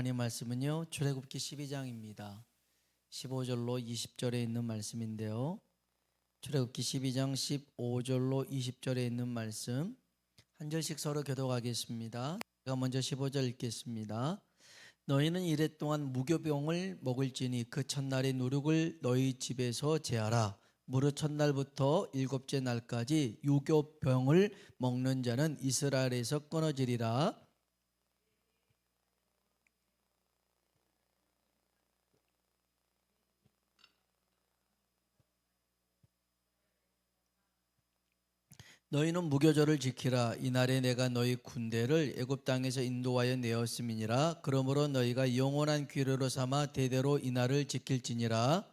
하나님 말씀은요, 출애굽기 12장입니다. 15절로 20절에 있는 말씀인데요. 출애굽기 12장 15절로 20절에 있는 말씀 한 절씩 서로 교독하겠습니다. 제가 먼저 15절 읽겠습니다. 너희는 이래 동안 무교병을 먹을지니 그 첫날의 누룩을 너희 집에서 제하라. 무릇 첫날부터 일곱째 날까지 유교병을 먹는 자는 이스라엘에서 끊어지리라. 너희는 무교절을 지키라. 이날에 내가 너희 군대를 애굽 땅에서 인도하여 내었음이니라. 그러므로 너희가 영원한 규례로 삼아 대대로 이날을 지킬지니라.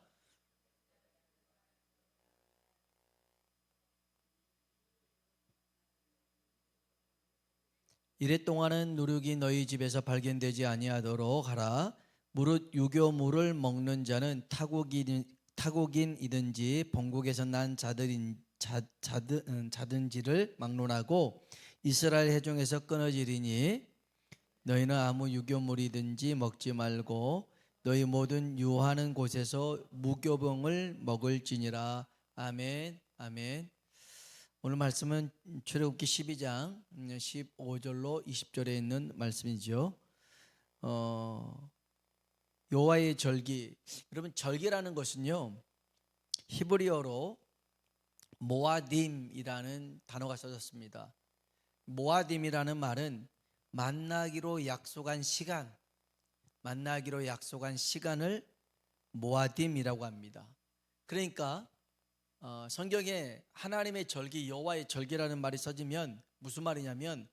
이래 동안은 누룩이 너희 집에서 발견되지 아니하도록 하라. 무릇 유교물을 먹는 자는 타국인이든지 본국에서 난 자든지를 막론하고 이스라엘 회중에서 끊어지리니 너희는 아무 유교물이든지 먹지 말고 너희 모든 유하는 곳에서 무교병을 먹을지니라. 아멘. 아멘. 오늘 말씀은 출애굽기 12장 15절로 20절에 있는 말씀이죠. 여호와의 절기. 여러분, 절기라는 것은요, 히브리어로 모아딤이라는 단어가 써졌습니다. 모아딤이라는 말은 만나기로 약속한 시간을 모아딤이라고 합니다. 그러니까 성경에 하나님의 절기, 여호와의 절기라는 말이 써지면 무슨 말이냐면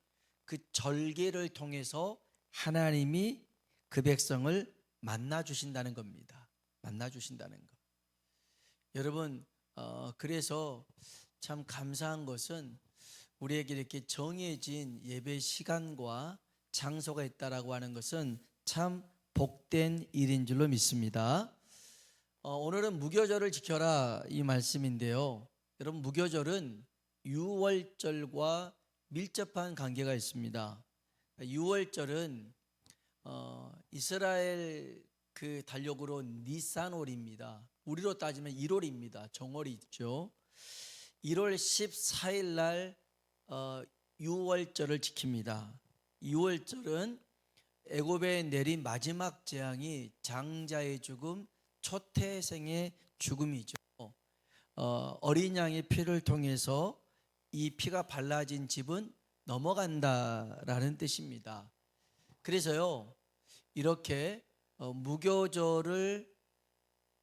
그 절기를 통해서 하나님이 그 백성을 만나 주신다는 겁니다. 만나 주신다는 것. 여러분, 그래서 참 감사한 것은 우리에게 이렇게 정해진 예배 시간과 장소가 있다라고 하는 것은 참 복된 일인 줄로 믿습니다. 오늘은 무교절을 지켜라 이 말씀인데요. 여러분, 무교절은 유월절과 밀접한 관계가 있습니다. 유월절은 이스라엘 그 달력으로 니산월입니다. 우리로 따지면 1월입니다. 정월이 있죠. 1월 14일 날 유월절을 지킵니다. 유월절은 애굽에 내린 마지막 재앙이 장자의 죽음, 초태생의 죽음이죠. 어린 양의 피를 통해서 이 피가 발라진 집은 넘어간다라는 뜻입니다. 그래서요, 이렇게 무교절을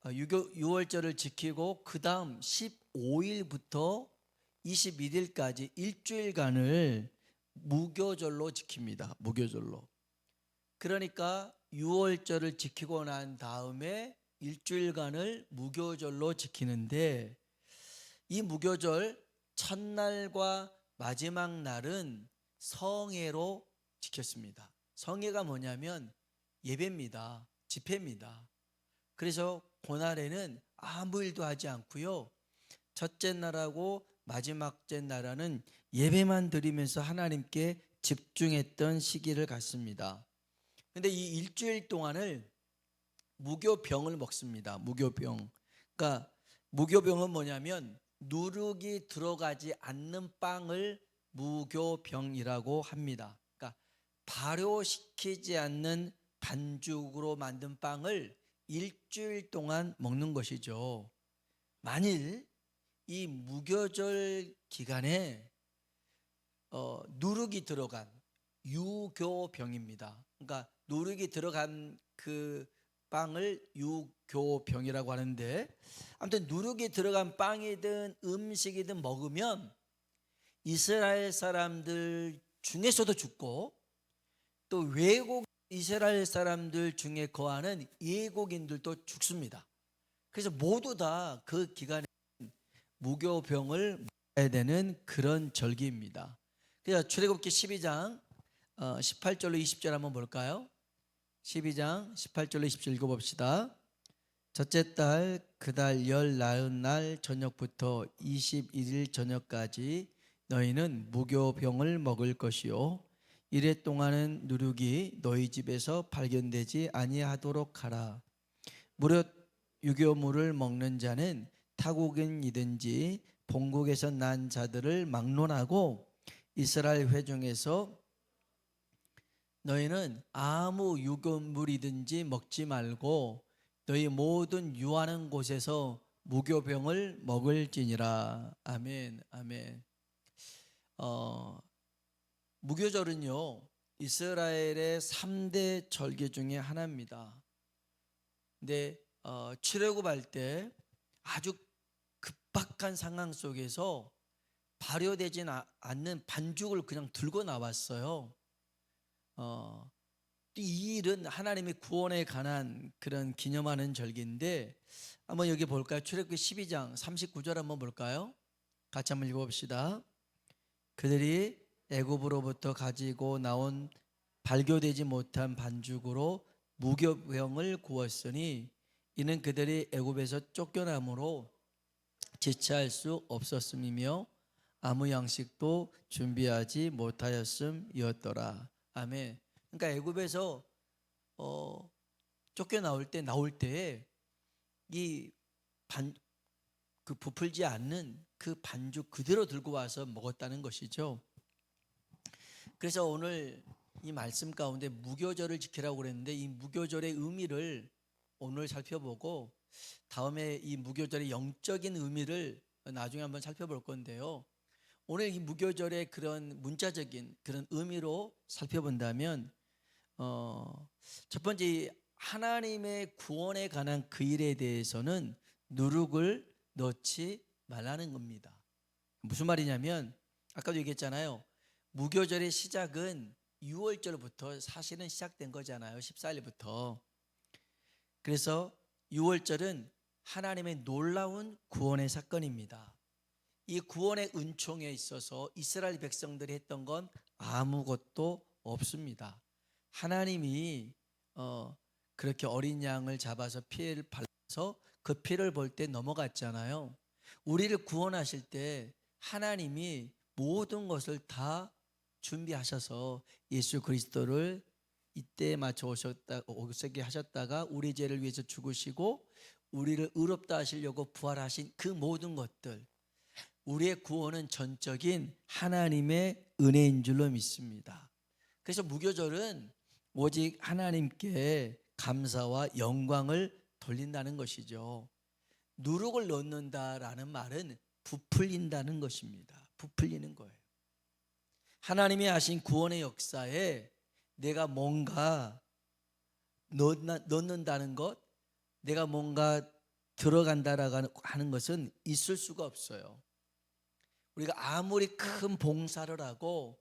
유월절을 지키고 그 다음 15일부터 21일까지 일주일간을 무교절로 지킵니다. 무교절로. 그러니까 유월절을 지키고 난 다음에 일주일간을 무교절로 지키는데, 이 무교절 첫날과 마지막 날은 성회로 지켰습니다. 성회가 뭐냐면 예배입니다. 집회입니다. 그래서 그날에는 아무 일도 하지 않고요, 첫째 날하고 마지막째 날은 예배만 드리면서 하나님께 집중했던 시기를 갖습니다. 근데 이 일주일 동안을 무교병을 먹습니다. 무교병. 그러니까 무교병은 뭐냐면 누룩이 들어가지 않는 빵을 무교병이라고 합니다. 그러니까 발효시키지 않는 반죽으로 만든 빵을 일주일 동안 먹는 것이죠. 만일 이 무교절 기간에 누룩이 들어간 유교병입니다. 그러니까 누룩이 들어간 그 빵을 유교병이라고 하는데, 아무튼 누룩이 들어간 빵이든 음식이든 먹으면 이스라엘 사람들 중에서도 죽고, 또 외국 이스라엘 사람들 중에 거하는 예국인들도 죽습니다. 그래서 모두 다 그 기간에 무교병을 먹어야 되는 그런 절기입니다. 그래서 출애굽기 12장 18절로 20절 한번 볼까요? 12장 18절로 20절 읽어봅시다. 첫째 달 그 달 열 나흔 날 저녁부터 21일 저녁까지 너희는 무교병을 먹을 것이요 이래 동안은 누룩이 너희 집에서 발견되지 아니하도록 하라. 무릇 유교물을 먹는 자는 타국인이든지 본국에서 난 자들을 막론하고 이스라엘 회중에서 너희는 아무 유교물이든지 먹지 말고 너희 모든 유하는 곳에서 무교병을 먹을지니라. 아멘, 아멘. 무교절은요, 이스라엘의 3대 절기 중에 하나입니다. 근데 출애굽할 때 아주 급박한 상황 속에서 발효되지 않는 반죽을 그냥 들고 나왔어요. 이 일은 하나님의 구원에 관한 그런 기념하는 절기인데, 한번 여기 볼까요? 출애굽기 12장 39절 한번 볼까요? 같이 한번 읽어봅시다. 그들이 애굽으로부터 가지고 나온 발교되지 못한 반죽으로 무교병을 구웠으니 이는 그들이 애굽에서 쫓겨남으로 지체할 수 없었음이며 아무 양식도 준비하지 못하였음이었더라. 아멘. 그러니까 애굽에서 쫓겨 나올 때 이 부풀지 않는 그 반죽 그대로 들고 와서 먹었다는 것이죠. 그래서 오늘 이 말씀 가운데 무교절을 지키라고 그랬는데 이 무교절의 의미를 오늘 살펴보고 다음에 이 무교절의 영적인 의미를 나중에 한번 살펴볼 건데요. 오늘 이 무교절의 그런 문자적인 그런 의미로 살펴본다면 첫 번째 하나님의 구원에 관한 그 일에 대해서는 누룩을 넣지 말라는 겁니다. 무슨 말이냐면 아까도 얘기했잖아요. 무교절의 시작은 6월절부터 사실은 시작된 거잖아요. 14일부터. 그래서 6월절은 하나님의 놀라운 구원의 사건입니다. 이 구원의 은총에 있어서 이스라엘 백성들이 했던 건 아무것도 없습니다. 하나님이 그렇게 어린 양을 잡아서 피를 발라서 그 피를 볼 때 넘어갔잖아요. 우리를 구원하실 때 하나님이 모든 것을 다 준비하셔서 예수 그리스도를 이때에 맞춰 오시게 하셨다가 우리 죄를 위해서 죽으시고 우리를 의롭다 하시려고 부활하신 그 모든 것들, 우리의 구원은 전적인 하나님의 은혜인 줄로 믿습니다. 그래서 무교절은 오직 하나님께 감사와 영광을 돌린다는 것이죠. 누룩을 넣는다라는 말은 부풀린다는 것입니다. 부풀리는 거예요. 하나님이 하신 구원의 역사에 내가 뭔가 넣는다는 것, 내가 뭔가 들어간다라고 하는 것은 있을 수가 없어요. 우리가 아무리 큰 봉사를 하고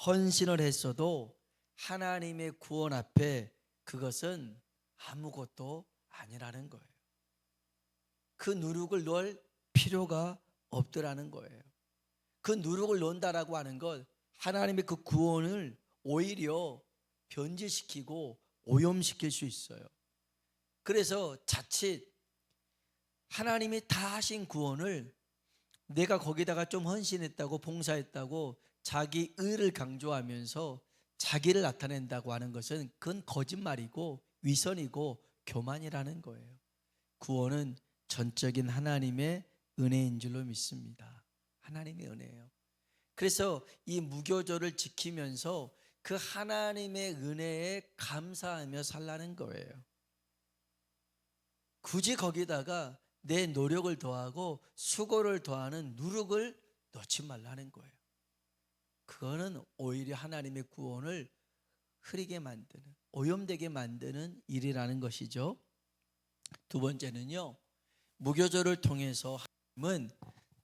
헌신을 했어도 하나님의 구원 앞에 그것은 아무것도 아니라는 거예요. 그 누룩을 넣을 필요가 없더라는 거예요. 그 누룩을 넣는다라고 하는 것, 하나님의 그 구원을 오히려 변질시키고 오염시킬 수 있어요. 그래서 자칫 하나님이 다 하신 구원을 내가 거기다가 좀 헌신했다고 봉사했다고 자기 의를 강조하면서 자기를 나타낸다고 하는 것은 그건 거짓말이고 위선이고 교만이라는 거예요. 구원은 전적인 하나님의 은혜인 줄로 믿습니다. 하나님의 은혜예요. 그래서 이 무교절을 지키면서 그 하나님의 은혜에 감사하며 살라는 거예요. 굳이 거기다가 내 노력을 더하고 수고를 더하는 누룩을 넣지 말라는 거예요. 그거는 오히려 하나님의 구원을 흐리게 만드는, 오염되게 만드는 일이라는 것이죠. 두 번째는요, 무교절을 통해서 하나님은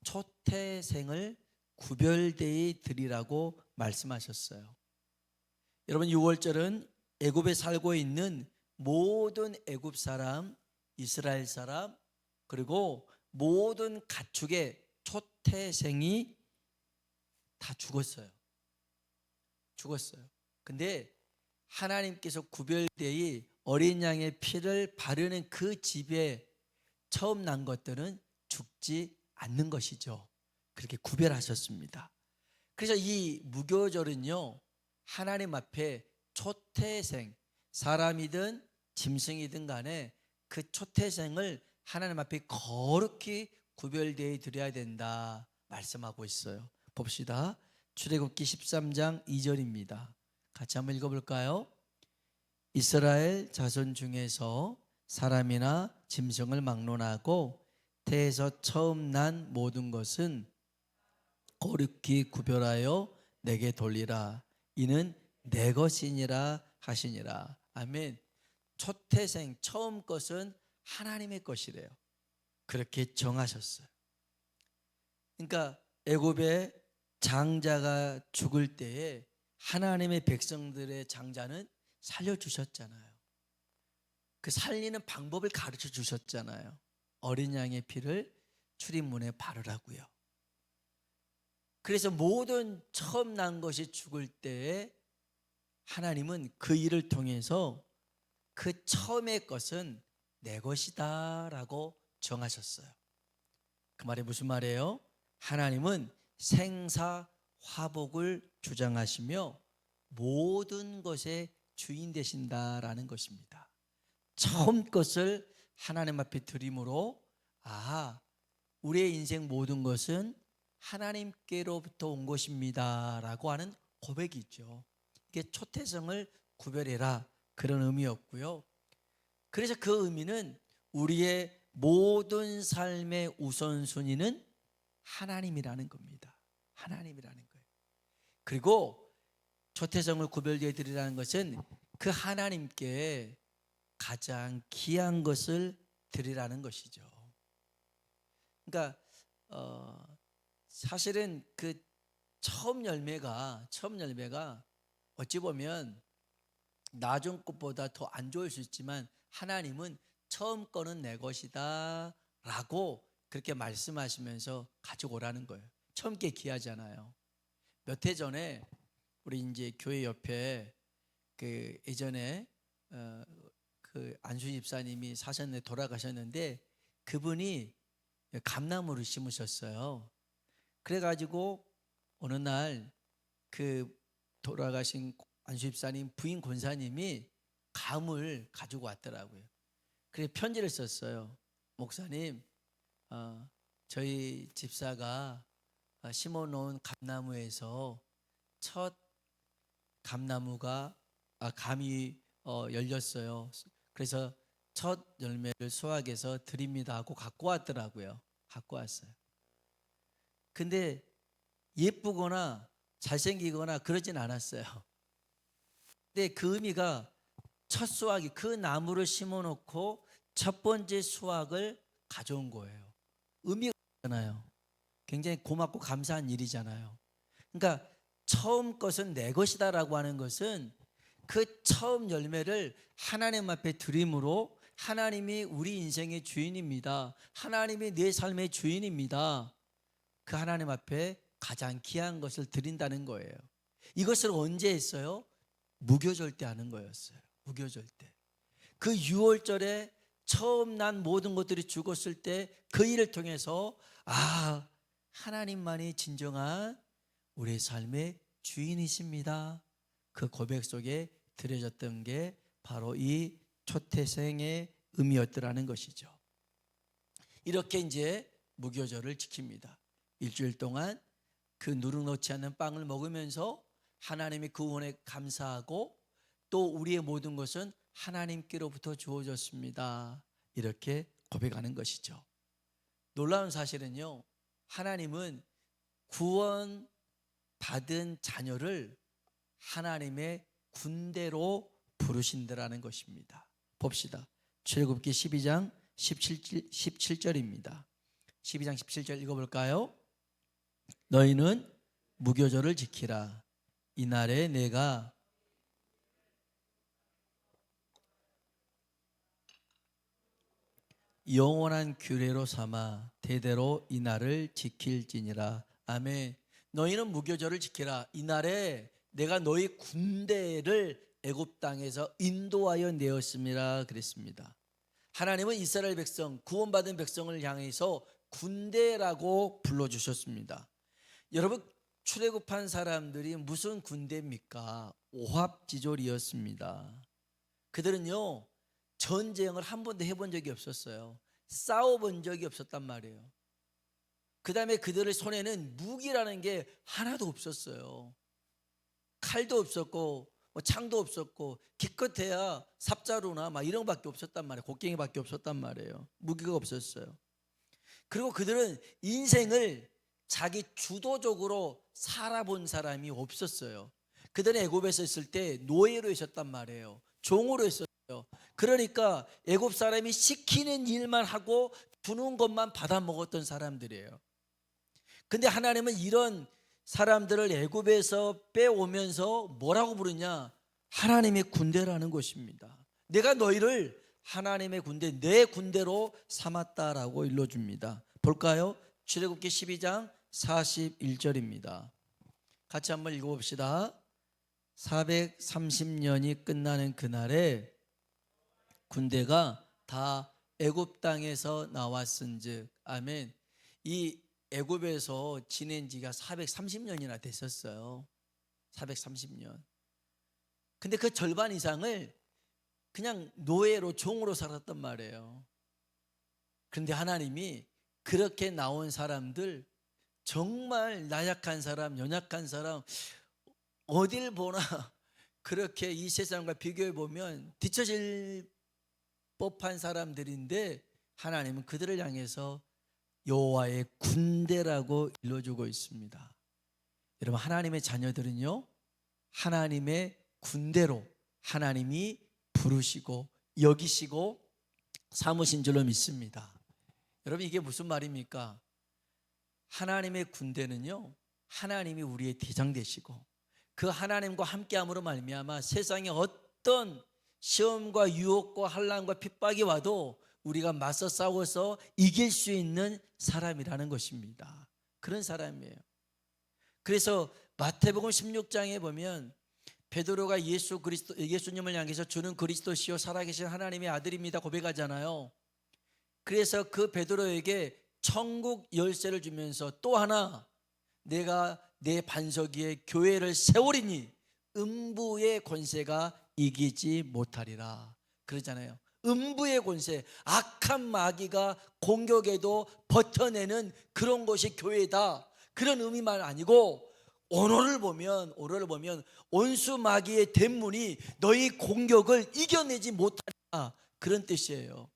초태생을 구별되이 드리라고 말씀하셨어요. 여러분, 6월절은 애굽에 살고 있는 모든 애굽 사람, 이스라엘 사람, 그리고 모든 가축의 초태생이 다 죽었어요. 근데 하나님께서 구별되이 어린 양의 피를 바르는 그 집에 처음 난 것들은 죽지 않는 것이죠. 그렇게 구별하셨습니다. 그래서 이 무교절은요, 하나님 앞에 초태생, 사람이든 짐승이든 간에 그 초태생을 하나님 앞에 거룩히 구별되어 드려야 된다 말씀하고 있어요. 봅시다. 출애굽기 13장 2절입니다. 같이 한번 읽어볼까요? 이스라엘 자손 중에서 사람이나 짐승을 막론하고 태에서 처음 난 모든 것은 거룩히 구별하여 내게 돌리라. 이는 내 것이니라 하시니라. 아멘. 초태생 처음 것은 하나님의 것이래요. 그렇게 정하셨어요. 그러니까 애굽의 장자가 죽을 때에 하나님의 백성들의 장자는 살려주셨잖아요. 그 살리는 방법을 가르쳐 주셨잖아요. 어린 양의 피를 출입문에 바르라고요. 그래서 모든 처음 난 것이 죽을 때에 하나님은 그 일을 통해서 그 처음의 것은 내 것이다 라고 정하셨어요. 그 말이 무슨 말이에요? 하나님은 생사화복을 주장하시며 모든 것의 주인 되신다라는 것입니다. 처음 것을 하나님 앞에 드림으로 우리의 인생 모든 것은 하나님께로부터 온 것입니다 라고 하는 고백이 있죠. 이게 초태성을 구별해라 그런 의미였고요. 그래서 그 의미는 우리의 모든 삶의 우선순위는 하나님이라는 겁니다. 하나님이라는 거예요. 그리고 초태성을 구별되어 드리라는 것은 그 하나님께 가장 귀한 것을 드리라는 것이죠. 그러니까 사실은 그 처음 열매가 어찌 보면 나중 것보다 더 안 좋을 수 있지만 하나님은 처음 거는 내 것이다 라고 그렇게 말씀하시면서 가지고 오라는 거예요. 처음 게 귀하잖아요. 몇 해 전에 우리 이제 교회 옆에 그 예전에 그 안수 집사님이 사셨는데 돌아가셨는데 그분이 감나무를 심으셨어요. 그래가지고 어느 날 그 돌아가신 안수 집사님 부인 권사님이 감을 가지고 왔더라고요. 그래서 편지를 썼어요. 목사님, 저희 집사가 심어놓은 감나무에서 첫 감나무가 감이 열렸어요. 그래서 첫 열매를 수확해서 드립니다 하고 갖고 왔더라고요. 갖고 왔어요. 근데 예쁘거나 잘생기거나 그러진 않았어요. 근데 그 의미가 첫 수확이 그 나무를 심어놓고 첫 번째 수확을 가져온 거예요. 의미가 있잖아요. 굉장히 고맙고 감사한 일이잖아요. 그러니까 처음 것은 내 것이다라고 하는 것은 그 처음 열매를 하나님 앞에 드림으로 하나님이 우리 인생의 주인입니다. 하나님이 내 삶의 주인입니다. 그 하나님 앞에 가장 귀한 것을 드린다는 거예요. 이것을 언제 했어요? 무교절 때 하는 거였어요. 무교절 때. 그 6월절에 처음 난 모든 것들이 죽었을 때 그 일을 통해서 하나님만이 진정한 우리의 삶의 주인이십니다. 그 고백 속에 드려졌던 게 바로 이 초태생의 의미였더라는 것이죠. 이렇게 이제 무교절을 지킵니다. 일주일 동안 그 누룩 넣지 않는 빵을 먹으면서 하나님의 구원에 감사하고 또 우리의 모든 것은 하나님께로부터 주어졌습니다. 이렇게 고백하는 것이죠. 놀라운 사실은요, 하나님은 구원 받은 자녀를 하나님의 군대로 부르신다라는 것입니다. 봅시다. 출애굽기 12장 17절입니다. 12장 17절 읽어볼까요? 너희는 무교절을 지키라. 이날에 내가 영원한 규례로 삼아 대대로 이날을 지킬지니라. 아멘. 너희는 무교절을 지키라. 이날에 내가 너희 군대를 애굽 땅에서 인도하여 내었습니다. 그랬습니다. 하나님은 이스라엘 백성, 구원받은 백성을 향해서 군대라고 불러주셨습니다. 여러분, 출애굽한 사람들이 무슨 군대입니까? 오합지졸이었습니다. 그들은요, 전쟁을 한 번도 해본 적이 없었어요. 싸워본 적이 없었단 말이에요. 그 다음에 그들의 손에는 무기라는 게 하나도 없었어요. 칼도 없었고 뭐 창도 없었고 기껏해야 삽자루나 막 이런 거밖에 없었단 말이에요. 곡괭이밖에 없었단 말이에요. 무기가 없었어요. 그리고 그들은 인생을 자기 주도적으로 살아본 사람이 없었어요. 그들은 애굽에서 있을 때 노예로 있었단 말이에요. 종으로 있었어요. 그러니까 애굽 사람이 시키는 일만 하고 주는 것만 받아 먹었던 사람들이에요. 근데 하나님은 이런 사람들을 애굽에서 빼오면서 뭐라고 부르냐? 하나님의 군대라는 것입니다. 내가 너희를 하나님의 군대, 내 군대로 삼았다라고 일러줍니다. 볼까요? 출애굽기 12장 41절입니다. 같이 한번 읽어봅시다. 430년이 끝나는 그날에 군대가 다 애굽 땅에서 나왔은즉, 아멘. 이 애굽에서 지낸 지가 430년이나 됐었어요. 430년. 근데 그 절반 이상을 그냥 노예로 종으로 살았단 말이에요. 그런데 하나님이 그렇게 나온 사람들, 정말 나약한 사람, 연약한 사람, 어딜 보나 그렇게 이 세상과 비교해 보면 뒤처질 법한 사람들인데 하나님은 그들을 향해서 여호와의 군대라고 일러주고 있습니다. 여러분, 하나님의 자녀들은요, 하나님의 군대로 하나님이 부르시고 여기시고 삼으신 줄로 믿습니다. 여러분, 이게 무슨 말입니까? 하나님의 군대는요, 하나님이 우리의 대장 되시고 그 하나님과 함께함으로 말미암아 세상에 어떤 시험과 유혹과 환난과 핍박이 와도 우리가 맞서 싸워서 이길 수 있는 사람이라는 것입니다. 그런 사람이에요. 그래서 마태복음 16장에 보면 베드로가 예수님을 향해서 주는 그리스도시요 살아계신 하나님의 아들입니다 고백하잖아요. 그래서 그 베드로에게 천국 열쇠를 주면서 또 하나, 내가 내 반석 위에 교회를 세우리니 음부의 권세가 이기지 못하리라 그러잖아요. 음부의 권세, 악한 마귀가 공격에도 버텨내는 그런 것이 교회다, 그런 의미만 아니고 오늘을 보면 온수 마귀의 대문이 너희 공격을 이겨내지 못하리라, 그런 뜻이에요.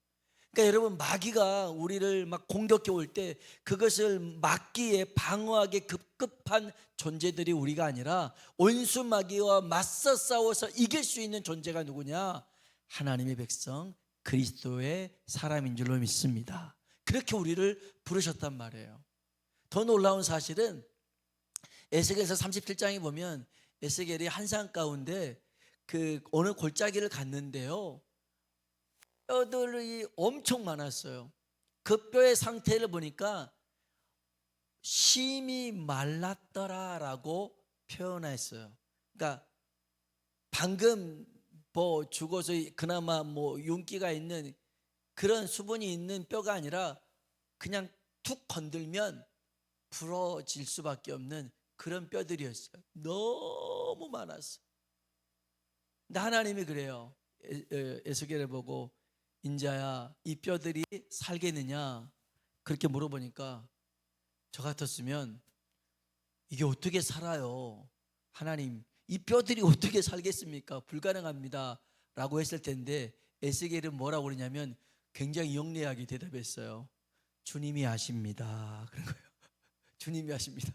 그러니까 여러분, 마귀가 우리를 막 공격해 올 때 그것을 막기에 방어하기 급급한 존재들이 우리가 아니라 온수 마귀와 맞서 싸워서 이길 수 있는 존재가 누구냐? 하나님의 백성 그리스도의 사람인 줄로 믿습니다. 그렇게 우리를 부르셨단 말이에요. 더 놀라운 사실은 에스겔서 37장에 보면 에스겔이 한 산 가운데 그 어느 골짜기를 갔는데요, 뼈들이 엄청 많았어요. 그 뼈의 상태를 보니까 심히 말랐더라라고 표현했어요. 그러니까 방금 뭐 죽어서 그나마 뭐 윤기가 있는 그런 수분이 있는 뼈가 아니라 그냥 툭 건들면 부러질 수밖에 없는 그런 뼈들이었어요. 너무 많았어요. 근데 하나님이 그래요. 에스겔을 보고 인자야, 이 뼈들이 살겠느냐 그렇게 물어보니까 저 같았으면 이게 어떻게 살아요? 하나님, 이 뼈들이 어떻게 살겠습니까? 불가능합니다 라고 했을 텐데 에스겔은 뭐라고 그러냐면 굉장히 영리하게 대답했어요. 주님이 아십니다. 그런 거예요. 주님이 아십니다.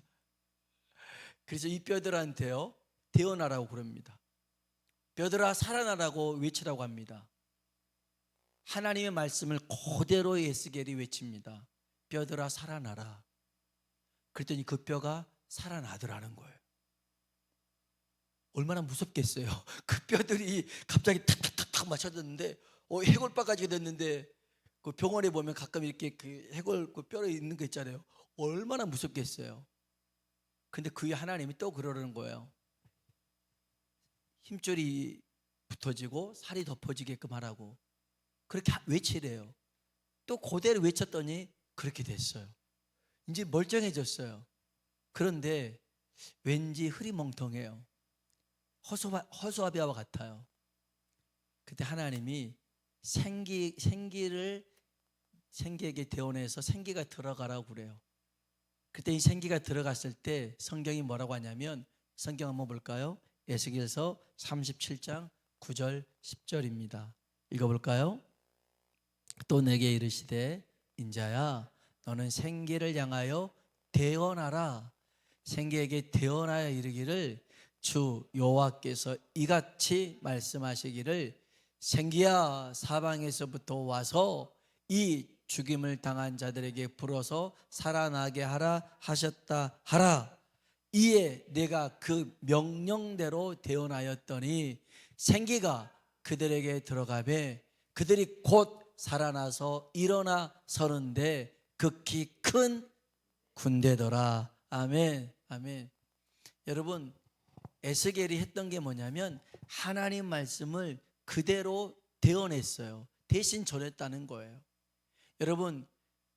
그래서 이 뼈들한테요, 태어나라고 그럽니다. 뼈들아 살아나라고 외치라고 합니다. 하나님의 말씀을 그대로 에스겔이 외칩니다. 뼈들아 살아나라. 그랬더니 그 뼈가 살아나더라는 거예요. 얼마나 무섭겠어요. 그 뼈들이 갑자기 탁탁탁탁 맞춰졌는데 해골바가지가 됐는데 그 병원에 보면 가끔 이렇게 그 해골 그 뼈에 있는 거 있잖아요. 얼마나 무섭겠어요. 근데 그 하나님이 또 그러는 거예요. 힘줄이 붙어지고 살이 덮어지게끔 하라고 그렇게 외치래요. 또 그대로 외쳤더니 그렇게 됐어요. 이제 멀쩡해졌어요. 그런데 왠지 흐리멍텅해요. 허수아비와 같아요. 그때 하나님이 생기에게 대원해서 생기가 들어가라고 그래요. 그때 이 생기가 들어갔을 때 성경이 뭐라고 하냐면, 성경 한번 볼까요? 에스겔서 37장 9절 10절입니다. 읽어볼까요? 또 내게 이르시되 인자야 너는 생기를 향하여 대언하라. 생기에게 대언하여 이르기를 주 여호와께서 이같이 말씀하시기를 생기야 사방에서부터 와서 이 죽임을 당한 자들에게 불어서 살아나게 하라 하셨다 하라. 이에 내가 그 명령대로 대언하였더니 생기가 그들에게 들어가매 그들이 곧 살아나서 일어나 서는데 극히 큰 군대더라. 아멘, 아멘. 여러분, 에스겔이 했던 게 뭐냐면 하나님 말씀을 그대로 대언했어요. 대신 전했다는 거예요. 여러분,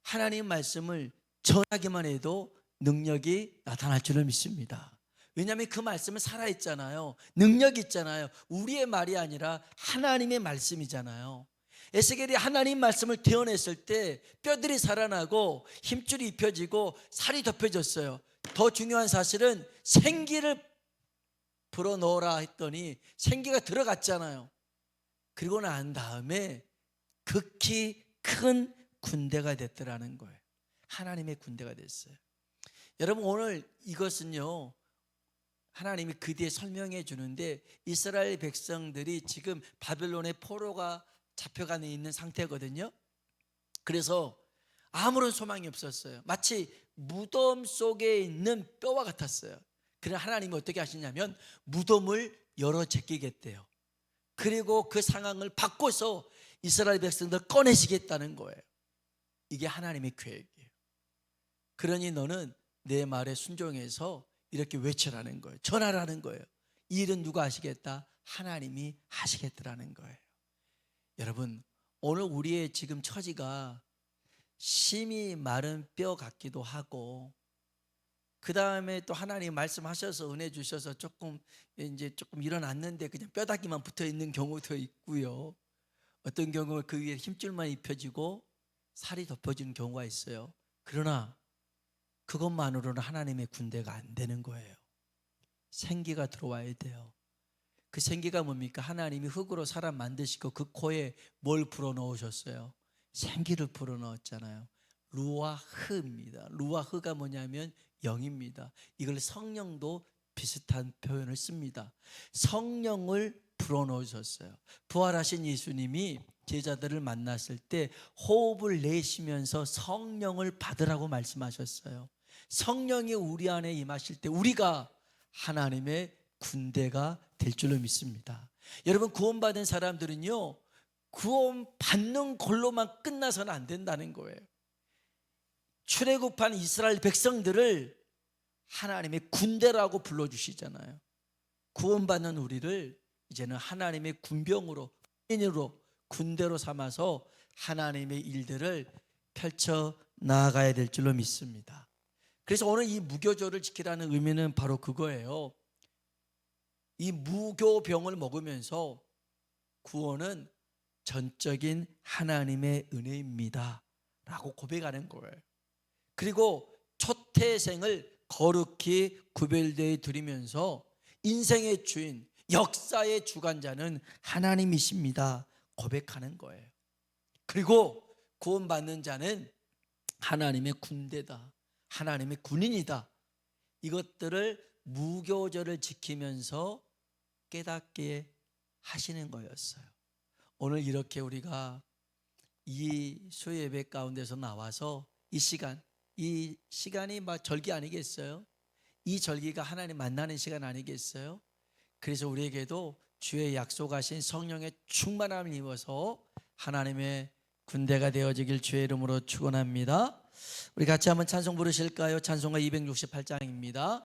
하나님 말씀을 전하기만 해도 능력이 나타날 줄을 믿습니다. 왜냐하면 그 말씀은 살아있잖아요. 능력이 있잖아요. 우리의 말이 아니라 하나님의 말씀이잖아요. 에스겔이 하나님 말씀을 대언했을 때 뼈들이 살아나고 힘줄이 입혀지고 살이 덮여졌어요. 더 중요한 사실은 생기를 불어넣어라 했더니 생기가 들어갔잖아요. 그리고 난 다음에 극히 큰 군대가 됐더라는 거예요. 하나님의 군대가 됐어요. 여러분, 오늘 이것은요, 하나님이 그 뒤에 설명해 주는데 이스라엘 백성들이 지금 바벨론의 포로가 잡혀가 있는 상태거든요. 그래서 아무런 소망이 없었어요. 마치 무덤 속에 있는 뼈와 같았어요. 그러나 하나님이 어떻게 하시냐면 무덤을 열어 제끼겠대요. 그리고 그 상황을 바꿔서 이스라엘 백성들 꺼내시겠다는 거예요. 이게 하나님의 계획이에요. 그러니 너는 내 말에 순종해서 이렇게 외치라는 거예요. 전하라는 거예요. 이 일은 누가 하시겠다? 하나님이 하시겠다라는 거예요. 여러분, 오늘 우리의 지금 처지가 심히 마른 뼈 같기도 하고, 그 다음에 또 하나님 말씀하셔서 은혜 주셔서 조금 일어났는데 그냥 뼈다귀만 붙어 있는 경우도 있고요. 어떤 경우는 그 위에 힘줄만 입혀지고 살이 덮어지는 경우가 있어요. 그러나 그것만으로는 하나님의 군대가 안 되는 거예요. 생기가 들어와야 돼요. 그 생기가 뭡니까? 하나님이 흙으로 사람 만드시고 그 코에 뭘 불어넣으셨어요? 생기를 불어넣었잖아요. 루아흐입니다. 루아흐가 뭐냐면 영입니다. 이걸 성령도 비슷한 표현을 씁니다. 성령을 불어넣으셨어요. 부활하신 예수님이 제자들을 만났을 때 호흡을 내쉬면서 성령을 받으라고 말씀하셨어요. 성령이 우리 안에 임하실 때 우리가 하나님의 군대가 될 줄로 믿습니다. 여러분, 구원받은 사람들은요, 구원받는 걸로만 끝나서는 안 된다는 거예요. 출애굽한 이스라엘 백성들을 하나님의 군대라고 불러주시잖아요. 구원받는 우리를 이제는 하나님의 군병으로, 군대로 삼아서 하나님의 일들을 펼쳐 나아가야 될 줄로 믿습니다. 그래서 오늘 이 무교절을 지키라는 의미는 바로 그거예요. 이 무교병을 먹으면서 구원은 전적인 하나님의 은혜입니다 라고 고백하는 거예요. 그리고 초태생을 거룩히 구별되어 드리면서 인생의 주인, 역사의 주관자는 하나님이십니다 고백하는 거예요. 그리고 구원받는 자는 하나님의 군대다, 하나님의 군인이다. 이것들을 무교절을 지키면서 깨닫게 하시는 거였어요. 오늘 이렇게 우리가 이 수요예배 가운데서 나와서 이 시간이 막 절기 아니겠어요? 이 절기가 하나님 만나는 시간 아니겠어요? 그래서 우리에게도 주의 약속하신 성령의 충만함을 입어서 하나님의 군대가 되어지길 주의 이름으로 축원합니다. 우리 같이 한번 찬송 부르실까요? 찬송가 268장입니다.